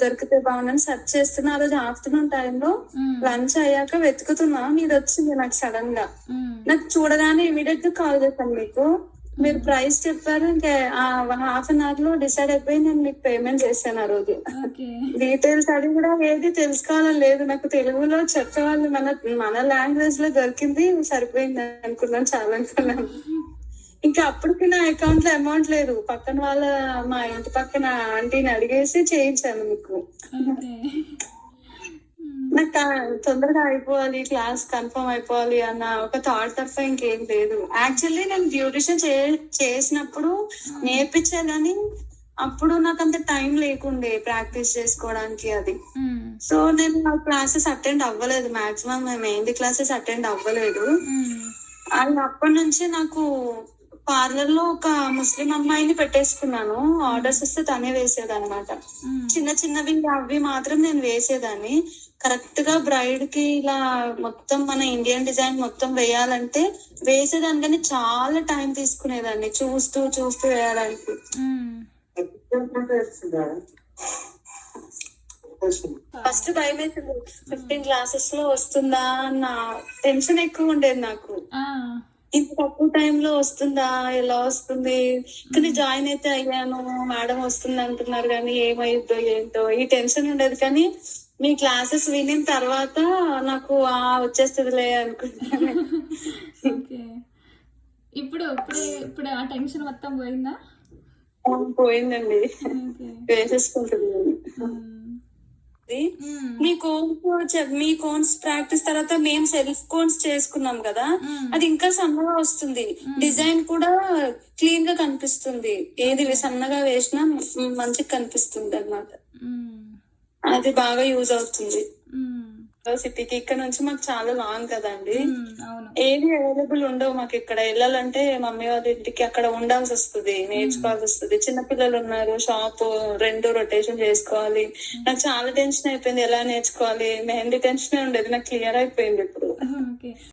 దొరికితే బాగుందని సెర్చ్ చేస్తున్నా. ఆ రోజు ఆఫ్టర్నూన్ టైంలో లంచ్ అయ్యాక వెతుకుతున్నా, నీది వచ్చింది నాకు సడన్ గా. నాకు చూడగానే ఇమీడియట్ గా కాల్ చేశాను మీకు. మీరు ప్రైస్ చెప్పారు, ఇంకా హాఫ్ అన్ అవర్ లో డిసైడ్ అయిపోయి నేను మీకు పేమెంట్ చేశాను ఆ రోజు. డీటెయిల్స్ అది కూడా ఏది తెలుసుకోవాలని లేదు నాకు. తెలుగులో చెప్పేవాళ్ళు మన లాంగ్వేజ్ లో దొరికింది, సరిపోయింది అనుకున్నాను, చాలా అనుకున్నాను. ఇంకా అప్పటికి నా అకౌంట్ లో అమౌంట్ లేదు. పక్కన మా ఇంటి పక్కన ఆంటీని అడిగేసి చేయించాను మీకు. నాకు తొందరగా అయిపోవాలి, క్లాస్ కన్ఫర్మ్ అయిపోవాలి అన్న ఒక థాట్ తప్ప ఇంకేం లేదు. యాక్చువల్లీ నేను బ్యూటిషియన్ చేసినప్పుడు నేర్పించాను, కానీ అప్పుడు నాకు అంత టైం లేకుండే ప్రాక్టీస్ చేసుకోవడానికి అది. సో నేను నా క్లాసెస్ అటెండ్ అవ్వలేదు, మాక్సిమం మెహందీ క్లాసెస్ అటెండ్ అవ్వలేదు. అండ్ అప్పటి నుంచి నాకు పార్లర్ లో ఒక ముస్లిం అమ్మాయిని పెట్టేసుకున్నాను. ఆర్డర్స్ వస్తే తనే వేసేది అనమాట. చిన్న చిన్నవి అవి మాత్రం నేను వేసేదాన్ని. కరెక్ట్ గా బ్రైడ్ కి ఇలా మొత్తం మన ఇండియన్ డిజైన్ మొత్తం వేయాలంటే వేసేదాన్ని, కానీ చాలా టైం తీసుకునేదాన్ని చూస్తూ చూస్తూ వేయడానికి. ఫస్ట్ భయం అవుతుంది, 15 క్లాసెస్ లో వస్తుందా అన్న టెన్షన్ ఎక్కువ ఉండేది నాకు. ఇంత తక్కువ టైంలో వస్తుందా, ఎలా వస్తుంది, కానీ జాయిన్ అయితే అయ్యాను, మేడం వస్తుంది అంటున్నారు కానీ ఏమైద్దో ఏంటో ఈ టెన్షన్ ఉండేది. కానీ మీ క్లాసెస్ వినిన తర్వాత నాకు వచ్చేస్తుందిలే అనుకుంటాను. ఇప్పుడు ఆ టెన్షన్ మొత్తం పోయిందా? పోయిందండి, వేసేసుకుంటుంది. మీ కోన్స్ ప్రాక్టీస్ తర్వాత మేము సెల్ఫ్ కోన్స్ చేసుకున్నాం కదా, అది ఇంకా సన్నగా వస్తుంది. డిజైన్ కూడా క్లీన్ గా కనిపిస్తుంది, ఏది సన్నగా వేసినా మంచిగా కనిపిస్తుంది అన్నమాట. అది బాగా యూజ్ అవుతుంది సిటీకి. ఇక్కడ నుంచి మాకు చాలా లాంగ్ కదండి, ఏది అవైలబుల్ ఉండవు మాకు. ఇక్కడ వెళ్ళాలంటే మమ్మీ వాళ్ళ ఇంటికి అక్కడ ఉండాల్సి వస్తుంది, నేర్చుకోవాల్సి వస్తుంది. చిన్నపిల్లలు ఉన్నారు, షాప్ 2 రొటేషన్ చేసుకోవాలి. నాకు చాలా టెన్షన్ అయిపోయింది, ఎలా నేర్చుకోవాలి. మెహందీ టెన్షన్ ఉండేది, నాకు క్లియర్ అయిపోయింది ఇప్పుడు.